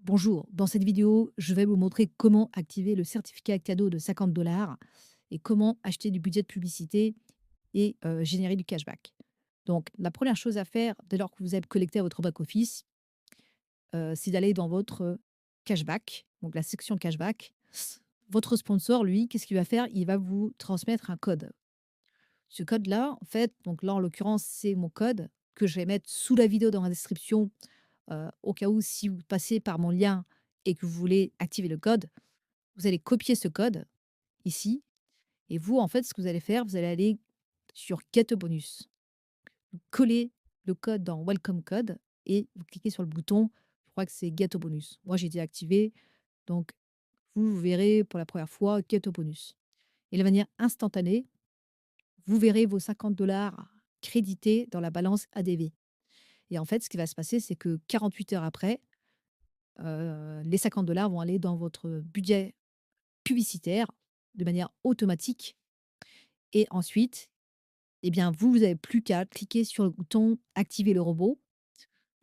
Bonjour, dans cette vidéo, je vais vous montrer comment activer le certificat cadeau de 50 $ et comment acheter du budget de publicité et générer du cashback. Donc, la première chose à faire dès lors que vous êtes connecté à votre back-office, c'est d'aller dans votre cashback, donc la section cashback. Votre sponsor, lui, qu'est-ce qu'il va faire? Il va vous transmettre un code. Ce code-là, en fait, donc là, en l'occurrence, c'est mon code que je vais mettre sous la vidéo dans la description au cas où si vous passez par mon lien et que vous voulez activer le code, vous allez copier ce code ici et vous, en fait, ce que vous allez faire, vous allez aller sur Get a bonus. Vous collez le code dans Welcome Code et vous cliquez sur le bouton, je crois que c'est Get a bonus. Moi, j'ai déactivé, donc vous verrez pour la première fois Get a bonus. Et de manière instantanée, vous verrez vos 50 $ crédités dans la balance ADV. Et en fait, ce qui va se passer, c'est que 48 heures après, les 50 $ vont aller dans votre budget publicitaire de manière automatique et ensuite, eh bien, vous avez plus qu'à cliquer sur le bouton «Activer le robot».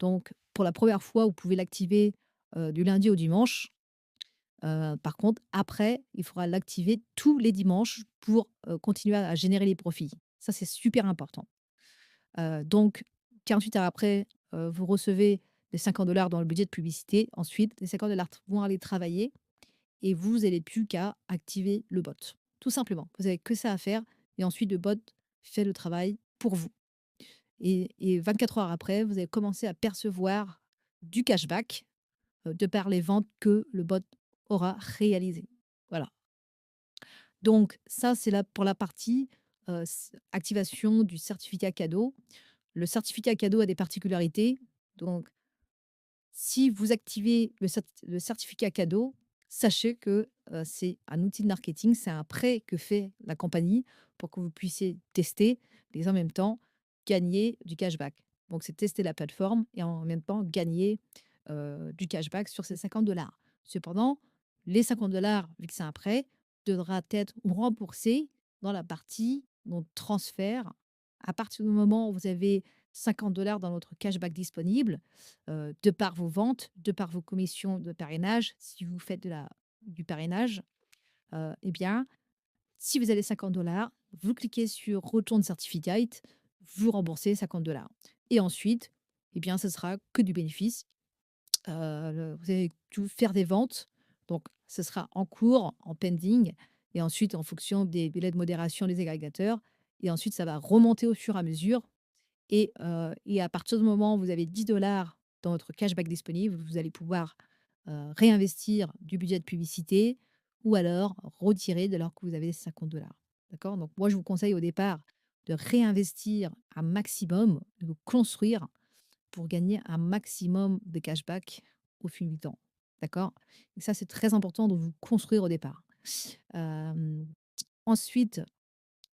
Donc pour la première fois, vous pouvez l'activer, du lundi au dimanche. Par contre, après, il faudra l'activer tous les dimanches pour, continuer à générer les profits. Ça, c'est super important. Donc 48 heures après, vous recevez les 50 $ dans le budget de publicité. Ensuite, les 50 $ vont aller travailler et vous n'avez plus qu'à activer le bot. Tout simplement. Vous avez que ça à faire et ensuite le bot fait le travail pour vous. Et 24 heures après, vous allez commencer à percevoir du cashback de par les ventes que le bot aura réalisées. Voilà. Donc ça, c'est là pour la partie activation du certificat cadeau. Le certificat cadeau a des particularités. Donc si vous activez le certificat cadeau, sachez que, c'est un outil de marketing, c'est un prêt que fait la compagnie pour que vous puissiez tester et en même temps gagner du cashback. Donc c'est tester la plateforme et en même temps gagner, du cashback sur ces 50 $. Cependant, les 50 $, vu que c'est un prêt, devra être remboursé dans la partie donc transfert. À partir du moment où vous avez 50 $ dans votre cashback disponible, de par vos ventes, de par vos commissions de parrainage, si vous faites du parrainage, eh bien, si vous avez 50 $, vous cliquez sur Return Certificate, vous remboursez 50 $ et ensuite, eh bien, ce sera que du bénéfice. Vous allez tout faire des ventes, donc ce sera en cours, en pending et ensuite en fonction des délais de modération des agrégateurs et ensuite ça va remonter au fur et à mesure et à partir du moment où vous avez 10 $ dans votre cashback disponible, vous allez pouvoir, réinvestir du budget de publicité ou alors retirer dès lors que vous avez 50 $. D'accord? Donc moi, je vous conseille au départ de réinvestir un maximum, de vous construire pour gagner un maximum de cashback au fil du temps. D'accord? Et ça, c'est très important de vous construire au départ. Hem, ensuite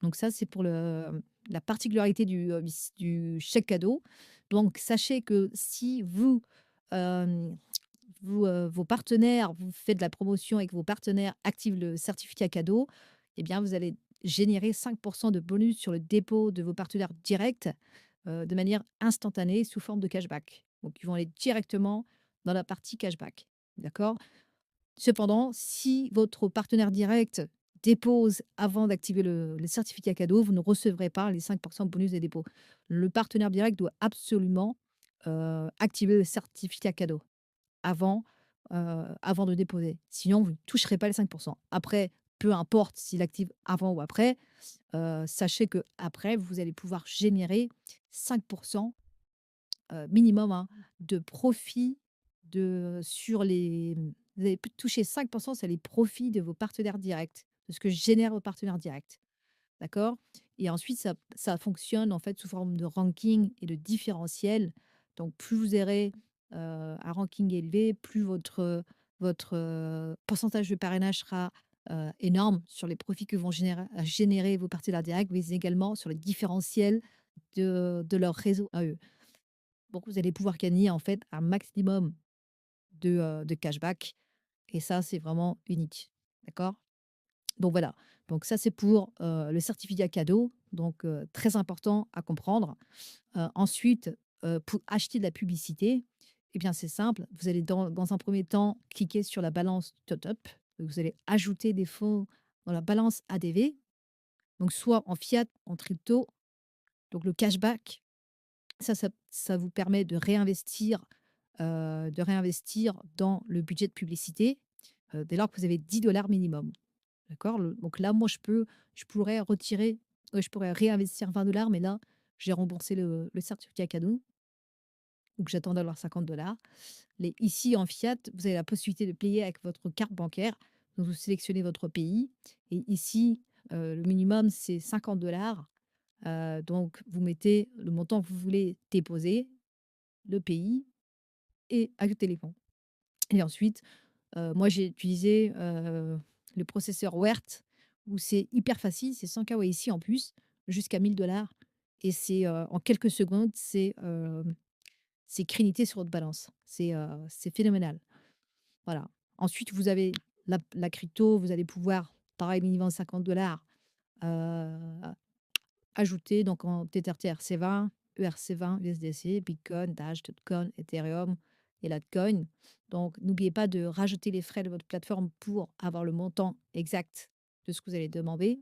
donc ça, c'est pour la particularité du chèque cadeau. Donc sachez que si hem, vos partenaires, vous faites de la promotion et que vos partenaires activent le certificat cadeau, eh bien, vous allez générer 5 de bonus sur le dépôt de vos partenaires directs, de manière instantanée sous forme de cashback. Donc ils vont aller directement dans la partie cashback. D'accord? Cependant, si votre partenaire direct dépose avant d'activer le certificat cadeau, vous ne recevrez pas les 5 de bonus des dépôts. Le partenaire direct doit absolument, activer le certificat cadeau avant, avant de déposer. Sinon, vous ne toucherez pas les 5. Après, peu importe s'il active avant ou après, sachez que après vous allez pouvoir générer 5 minimum, hein, de profit sur vous allez toucher 5 c'est les profits de vos partenaires directs, de ce que génèrent vos partenaires directs, d'accord? Et ensuite ça fonctionne en fait sous forme de ranking et de différentiel. Donc plus vous aurez, un ranking élevé, plus votre pourcentage de parrainage sera, énorme sur les profits que vont générer vos partenaires directs, mais également sur les différentiels de leur réseau à eux. Donc vous allez pouvoir gagner en fait un maximum de cashback et ça, c'est vraiment unique. D'accord? Donc voilà. Donc ça, c'est pour, le certificat cadeau, donc très important à comprendre. Ensuite, pour acheter de la publicité, Eh bien, c'est simple. Vous allez dans un premier temps cliquer sur la balance top. Vous allez ajouter des fonds dans la balance ADV, donc soit en fiat, en crypto. Donc le cashback, ça vous permet de réinvestir dans le budget de publicité, dès lors que vous avez 10 $ minimum. D'accord? Donc là, moi, je pourrais retirer, je pourrais réinvestir 20 $, mais là, j'ai remboursé le certificat cadeau, donc j'attends d'avoir 50 $. Ici, en fiat, vous avez la possibilité de payer avec votre carte bancaire. Donc, vous sélectionnez votre pays. Et ici, le minimum, c'est 50 $. Donc, vous mettez le montant que vous voulez déposer, le pays et ajouter les fonds. Et ensuite, moi, j'ai utilisé le processeur WERT où c'est hyper facile. C'est 100 KYC en plus, jusqu'à 1000 $. Et c'est en quelques secondes, c'est crédité sur votre balance. C'est phénoménal. Voilà. Ensuite, vous avez la crypto, vous allez pouvoir, pareil, minimum 50 $, ajouter donc en TTRC20, ERC20, USDC, Bitcoin, Dash, Dogecoin, Ethereum et Litecoin. Donc, n'oubliez pas de rajouter les frais de votre plateforme pour avoir le montant exact de ce que vous allez demander.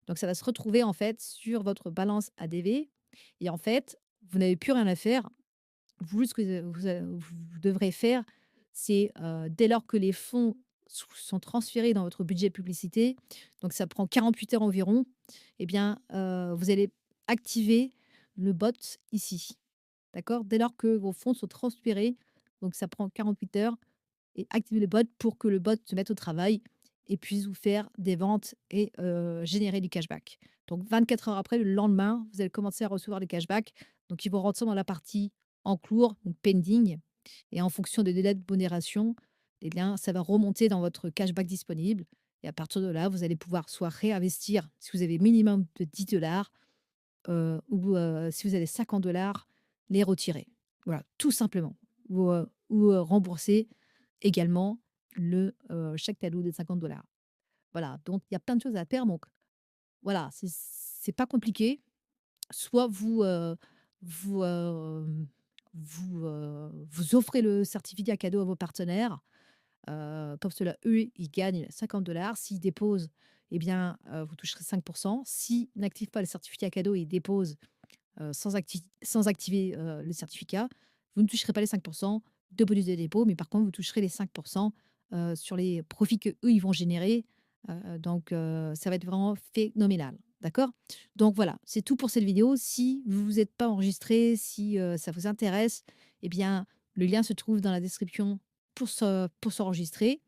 Donc, ça va se retrouver en fait sur votre balance ADV. Et en fait, vous n'avez plus rien à faire. Vous, ce que vous devrez faire, c'est, dès lors que les fonds sont transférés dans votre budget publicité, donc ça prend 48 heures environ, eh bien, vous allez activer le bot ici. D'accord? Dès lors que vos fonds sont transférés, donc ça prend 48 heures, et activer le bot pour que le bot se mette au travail et puisse vous faire des ventes et générer du cashback. Donc 24 heures après, le lendemain, vous allez commencer à recevoir des cashbacks. Donc ils vont rentrer dans la partie en cours, donc pending, et en fonction des délais de modération, eh bien, ça va remonter dans votre cashback disponible. Et à partir de là, vous allez pouvoir soit réinvestir si vous avez minimum de 10 $, ou si vous avez 50 $, les retirer. Voilà, tout simplement. Ou rembourser également chèque cadeau de 50 $. Voilà, donc il y a plein de choses à faire. Donc voilà, c'est pas compliqué. Soit vous, vous offrez le certificat cadeau à vos partenaires, comme cela, eux, ils gagnent 50 $. S'ils déposent, eh bien, vous toucherez 5. S'ils n'activent pas le certificat cadeau et ils déposent, sans activer, le certificat, vous ne toucherez pas les 5 de bonus de dépôt, mais par contre, vous toucherez les 5 sur les profits qu'eux, ils vont générer. Donc ça va être vraiment phénoménal, d'accord? Donc voilà, c'est tout pour cette vidéo. Si vous vous êtes pas enregistré, si, ça vous intéresse, eh bien, le lien se trouve dans la description pour s'enregistrer.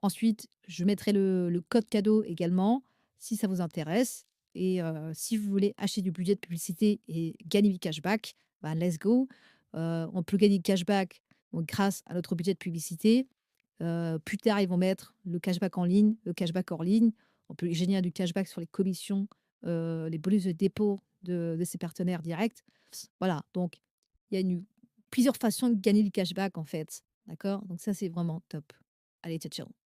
Ensuite, je mettrai le code cadeau également, si ça vous intéresse. Et si vous voulez acheter du budget de publicité et gagner du cashback, bah, let's go. On peut gagner du cashback donc, grâce à notre budget de publicité. Plus tard, ils vont mettre le cashback en ligne, le cashback hors ligne. On peut générer du cashback sur les commissions, les bonus de dépôt de ses partenaires directs. Voilà, donc il y a plusieurs façons de gagner du cashback en fait. D'accord? Donc ça, c'est vraiment top. Allez, ciao, ciao.